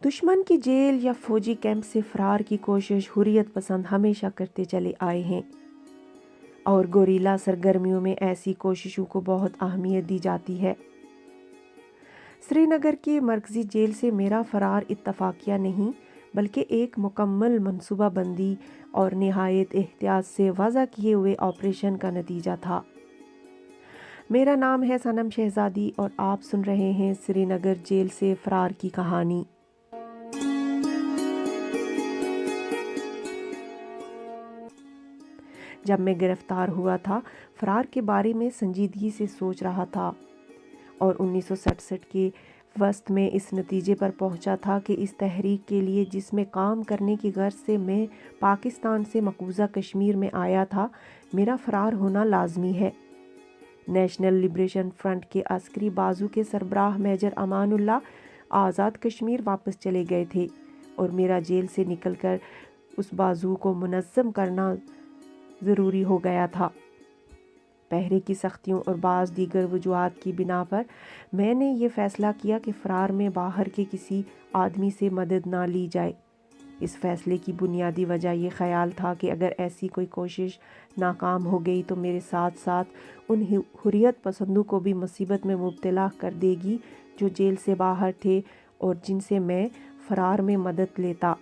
دشمن کی جیل یا فوجی کیمپ سے فرار کی کوشش حریت پسند ہمیشہ کرتے چلے آئے ہیں اور گوریلا سرگرمیوں میں ایسی کوششوں کو بہت اہمیت دی جاتی ہے۔ سری نگر کی مرکزی جیل سے میرا فرار اتفاقیہ نہیں بلکہ ایک مکمل منصوبہ بندی اور نہایت احتیاط سے وضع کیے ہوئے آپریشن کا نتیجہ تھا۔ میرا نام ہے صنم شہزادی اور آپ سن رہے ہیں سری نگر جیل سے فرار کی کہانی۔ جب میں گرفتار ہوا تھا، فرار کے بارے میں سنجیدگی سے سوچ رہا تھا اور 1967 کے وسط میں اس نتیجے پر پہنچا تھا کہ اس تحریک کے لیے جس میں کام کرنے کی غرض سے میں پاکستان سے مقبوضہ کشمیر میں آیا تھا، میرا فرار ہونا لازمی ہے۔ نیشنل لبریشن فرنٹ کے عسکری بازو کے سربراہ میجر امان اللہ آزاد کشمیر واپس چلے گئے تھے اور میرا جیل سے نکل کر اس بازو کو منظم کرنا ضروری ہو گیا تھا۔ پہرے کی سختیوں اور بعض دیگر وجوہات کی بنا پر میں نے یہ فیصلہ کیا کہ فرار میں باہر کے کسی آدمی سے مدد نہ لی جائے۔ اس فیصلے کی بنیادی وجہ یہ خیال تھا کہ اگر ایسی کوئی کوشش ناکام ہو گئی تو میرے ساتھ ساتھ ان حریت پسندوں کو بھی مصیبت میں مبتلا کر دے گی جو جیل سے باہر تھے اور جن سے میں فرار میں مدد لیتا۔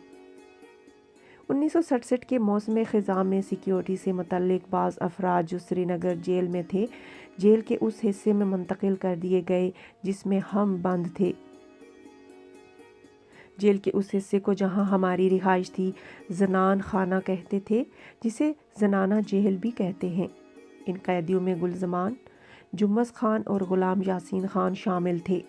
1967 کے موسم خزاں میں سیکیورٹی سے متعلق بعض افراد جو سری نگر جیل میں تھے، جیل کے اس حصے میں منتقل کر دیے گئے جس میں ہم بند تھے۔ جیل کے اس حصے کو جہاں ہماری رہائش تھی زنان خانہ کہتے تھے، جسے زنانہ جیل بھی کہتے ہیں۔ ان قیدیوں میں گلزمان، جمس خان اور غلام یاسین خان شامل تھے۔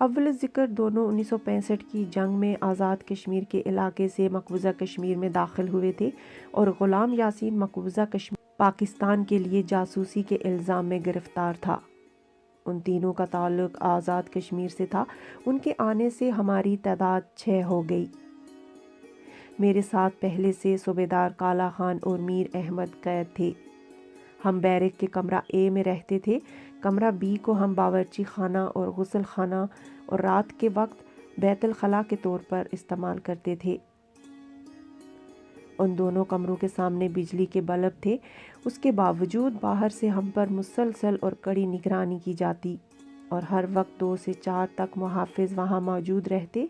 اول ذکر دونوں 1965 کی جنگ میں آزاد کشمیر کے علاقے سے مقبوضہ کشمیر میں داخل ہوئے تھے اور غلام یاسین مقبوضہ کشمیر پاکستان کے لیے جاسوسی کے الزام میں گرفتار تھا۔ ان تینوں کا تعلق آزاد کشمیر سے تھا۔ ان کے آنے سے ہماری تعداد 6 ہو گئی۔ میرے ساتھ پہلے سے صوبیدار کالا خان اور میر احمد قید تھے۔ ہم بیرک کے کمرہ اے میں رہتے تھے۔ کمرہ بی کو ہم باورچی خانہ اور غسل خانہ اور رات کے وقت بیت الخلاء کے طور پر استعمال کرتے تھے۔ ان دونوں کمروں کے سامنے بجلی کے بلب تھے۔ اس کے باوجود باہر سے ہم پر مسلسل اور کڑی نگرانی کی جاتی اور ہر وقت 2 سے 4 تک محافظ وہاں موجود رہتے۔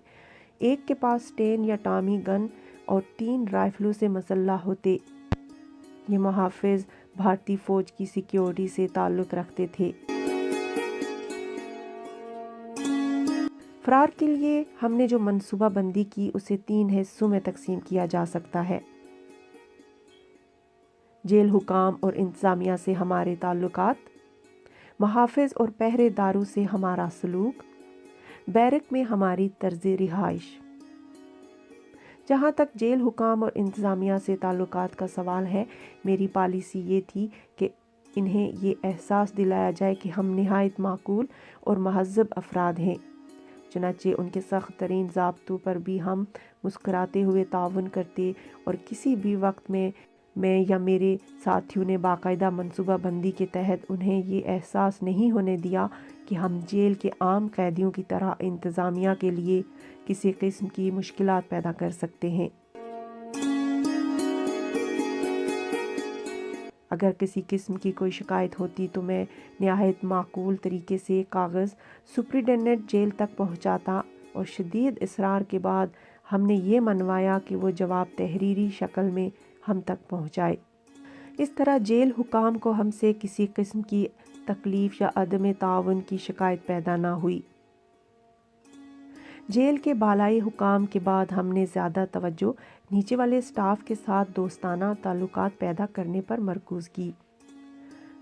ایک کے پاس ٹین یا ٹامی گن اور 3 رائفلوں سے مسلح ہوتے۔ یہ محافظ بھارتی فوج کی سیکیورٹی سے تعلق رکھتے تھے۔ فرار کے لیے ہم نے جو منصوبہ بندی کی اسے 3 حصوں میں تقسیم کیا جا سکتا ہے۔ جیل حکام اور انتظامیہ سے ہمارے تعلقات، محافظ اور پہرے داروں سے ہمارا سلوک، بیرک میں ہماری طرز رہائش۔ جہاں تک جیل حکام اور انتظامیہ سے تعلقات کا سوال ہے، میری پالیسی یہ تھی کہ انہیں یہ احساس دلایا جائے کہ ہم نہایت معقول اور مہذب افراد ہیں۔ چنانچہ ان کے سخت ترین ضابطوں پر بھی ہم مسکراتے ہوئے تعاون کرتے اور کسی بھی وقت میں یا میرے ساتھیوں نے باقاعدہ منصوبہ بندی کے تحت انہیں یہ احساس نہیں ہونے دیا کہ ہم جیل کے عام قیدیوں کی طرح انتظامیہ کے لیے کسی قسم کی مشکلات پیدا کر سکتے ہیں۔ اگر کسی قسم کی کوئی شکایت ہوتی تو میں نہایت معقول طریقے سے کاغذ سپرنٹنڈنٹ جیل تک پہنچاتا اور شدید اصرار کے بعد ہم نے یہ منوایا کہ وہ جواب تحریری شکل میں ہم تک پہنچائے۔ اس طرح جیل حکام کو ہم سے کسی قسم کی تکلیف یا عدم تعاون کی شکایت پیدا نہ ہوئی۔ جیل کے بالائی حکام کے بعد ہم نے زیادہ توجہ نیچے والے سٹاف کے ساتھ دوستانہ تعلقات پیدا کرنے پر مرکوز کی۔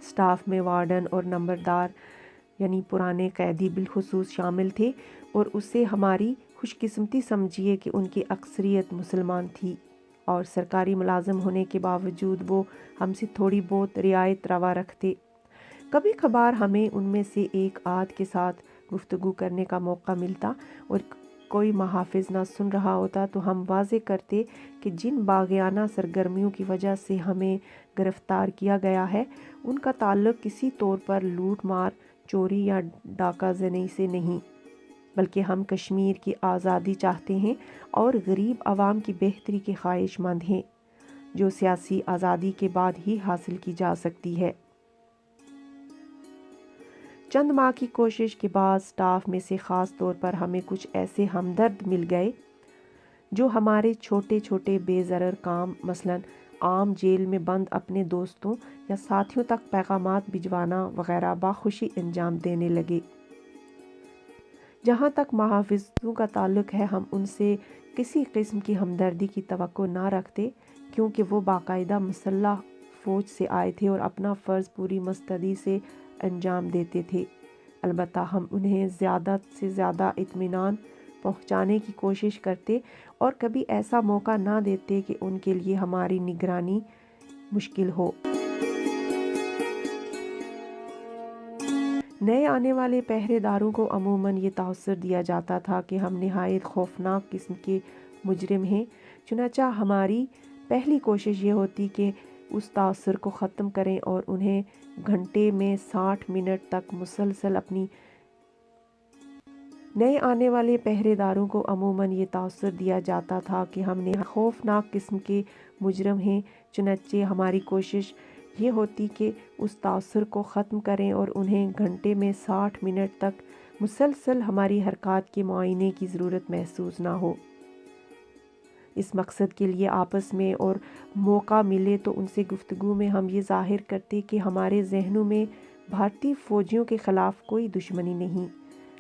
سٹاف میں وارڈن اور نمبردار یعنی پرانے قیدی بالخصوص شامل تھے اور اسے ہماری خوش قسمتی سمجھیے کہ ان کی اکثریت مسلمان تھی اور سرکاری ملازم ہونے کے باوجود وہ ہم سے تھوڑی بہت رعایت روا رکھتے۔ کبھی کبھار ہمیں ان میں سے ایک آدھ کے ساتھ گفتگو کرنے کا موقع ملتا اور کوئی محافظ نہ سن رہا ہوتا تو ہم واضح کرتے کہ جن باغیانہ سرگرمیوں کی وجہ سے ہمیں گرفتار کیا گیا ہے ان کا تعلق کسی طور پر لوٹ مار، چوری یا ڈاکہ زنی سے نہیں۔ بلکہ ہم کشمیر کی آزادی چاہتے ہیں اور غریب عوام کی بہتری کے خواہش مند ہیں، جو سیاسی آزادی کے بعد ہی حاصل کی جا سکتی ہے۔ چند ماہ کی کوشش کے بعد سٹاف میں سے خاص طور پر ہمیں کچھ ایسے ہمدرد مل گئے جو ہمارے چھوٹے چھوٹے بے ضرر کام، مثلاً عام جیل میں بند اپنے دوستوں یا ساتھیوں تک پیغامات بھجوانا وغیرہ بخوشی انجام دینے لگے۔ جہاں تک محافظوں کا تعلق ہے، ہم ان سے کسی قسم کی ہمدردی کی توقع نہ رکھتے، کیونکہ وہ باقاعدہ مسلح فوج سے آئے تھے اور اپنا فرض پوری مستعدی سے انجام دیتے تھے۔ البتہ ہم انہیں زیادہ سے زیادہ اطمینان پہنچانے کی کوشش کرتے اور کبھی ایسا موقع نہ دیتے کہ ان کے لیے ہماری نگرانی مشکل ہو۔ نئے آنے والے پہرے داروں کو عموماً یہ تاثر دیا جاتا تھا کہ ہم نہایت خوفناک قسم کے مجرم ہیں، چنانچہ ہماری پہلی کوشش یہ ہوتی کہ اس تاثر کو ختم کریں اور انہیں گھنٹے میں 60 منٹ تک مسلسل اپنی نئے آنے والے پہرے داروں کو عموماً یہ تاثر دیا جاتا تھا کہ ہم خوفناک قسم کے مجرم ہیں، چنانچہ ہماری کوشش یہ ہوتی کہ اس تاثر کو ختم کریں اور انہیں گھنٹے میں 60 منٹ تک مسلسل ہماری حرکات کے معائنے کی ضرورت محسوس نہ ہو۔ اس مقصد کے لیے آپس میں اور موقع ملے تو ان سے گفتگو میں ہم یہ ظاہر کرتے کہ ہمارے ذہنوں میں بھارتی فوجیوں کے خلاف کوئی دشمنی نہیں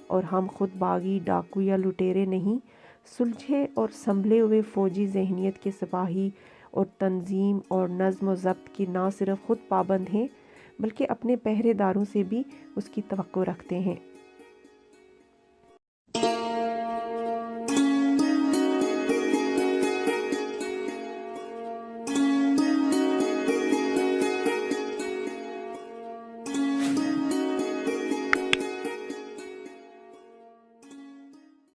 اور ہم خود باغی ڈاکو یا لٹیرے نہیں، سلجھے اور سنبھلے ہوئے فوجی ذہنیت کے سپاہی اور تنظیم اور نظم و ضبط کے نہ صرف خود پابند ہیں بلکہ اپنے پہرے داروں سے بھی اس کی توقع رکھتے ہیں۔